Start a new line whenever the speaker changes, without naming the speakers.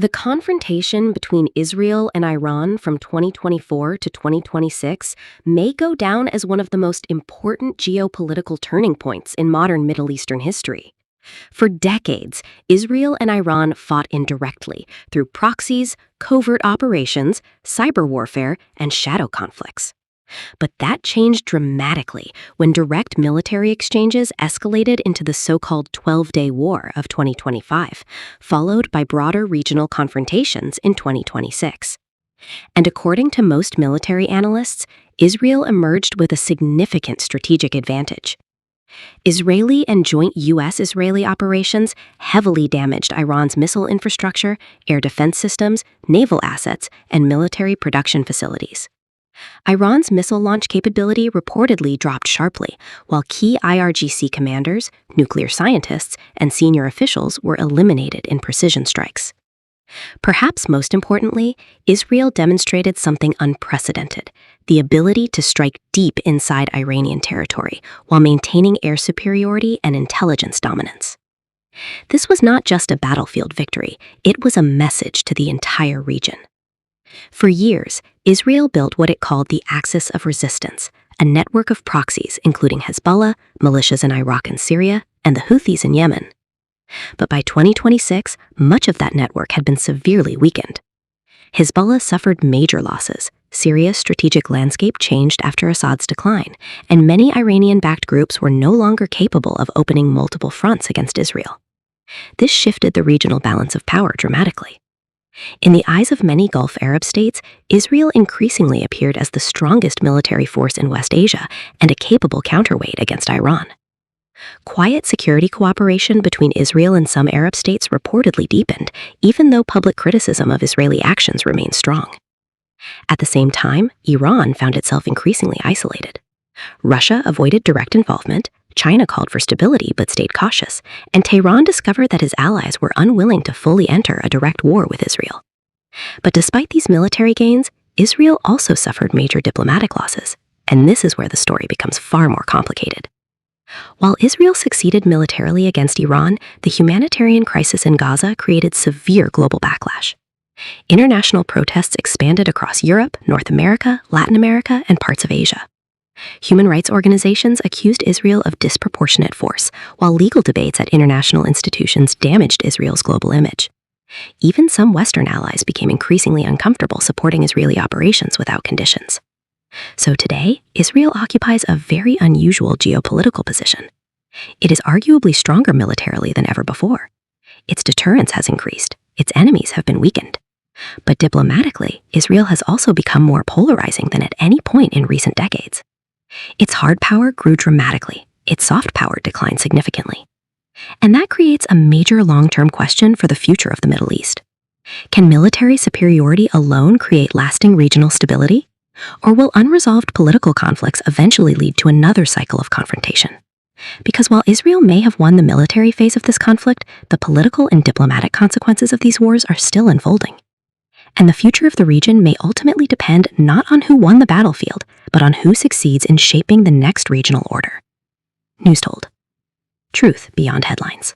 The confrontation between Israel and Iran from 2024 to 2026 may go down as one of the most important geopolitical turning points in modern Middle Eastern history. For decades, Israel and Iran fought indirectly through proxies, covert operations, cyber warfare, and shadow conflicts. But that changed dramatically when direct military exchanges escalated into the so-called 12-day war of 2025, followed by broader regional confrontations in 2026. And according to most military analysts, Israel emerged with a significant strategic advantage. Israeli and joint U.S.-Israeli operations heavily damaged Iran's missile infrastructure, air defense systems, naval assets, and military production facilities. Iran's missile launch capability reportedly dropped sharply, while key IRGC commanders, nuclear scientists, and senior officials were eliminated in precision strikes. Perhaps most importantly, Israel demonstrated something unprecedented: the ability to strike deep inside Iranian territory while maintaining air superiority and intelligence dominance. This was not just a battlefield victory, it was a message to the entire region. For years, Israel built what it called the Axis of Resistance, a network of proxies including Hezbollah, militias in Iraq and Syria, and the Houthis in Yemen. But by 2026, much of that network had been severely weakened. Hezbollah suffered major losses, Syria's strategic landscape changed after Assad's decline, and many Iranian-backed groups were no longer capable of opening multiple fronts against Israel. This shifted the regional balance of power dramatically. In the eyes of many Gulf Arab states, Israel increasingly appeared as the strongest military force in West Asia and a capable counterweight against Iran. Quiet security cooperation between Israel and some Arab states reportedly deepened, even though public criticism of Israeli actions remained strong. At the same time, Iran found itself increasingly isolated. Russia avoided direct involvement, China called for stability but stayed cautious, and Tehran discovered that his allies were unwilling to fully enter a direct war with Israel. But despite these military gains, Israel also suffered major diplomatic losses, and this is where the story becomes far more complicated. While Israel succeeded militarily against Iran, the humanitarian crisis in Gaza created severe global backlash. International protests expanded across Europe, North America, Latin America, and parts of Asia. Human rights organizations accused Israel of disproportionate force, while legal debates at international institutions damaged Israel's global image. Even some Western allies became increasingly uncomfortable supporting Israeli operations without conditions. So today, Israel occupies a very unusual geopolitical position. It is arguably stronger militarily than ever before. Its deterrence has increased, its enemies have been weakened. But diplomatically, Israel has also become more polarizing than at any point in recent decades. Its hard power grew dramatically, its soft power declined significantly. And that creates a major long-term question for the future of the Middle East. Can military superiority alone create lasting regional stability? Or will unresolved political conflicts eventually lead to another cycle of confrontation? Because while Israel may have won the military phase of this conflict, the political and diplomatic consequences of these wars are still unfolding. And the future of the region may ultimately depend not on who won the battlefield, but on who succeeds in shaping the next regional order. NewsTold. Truth beyond headlines.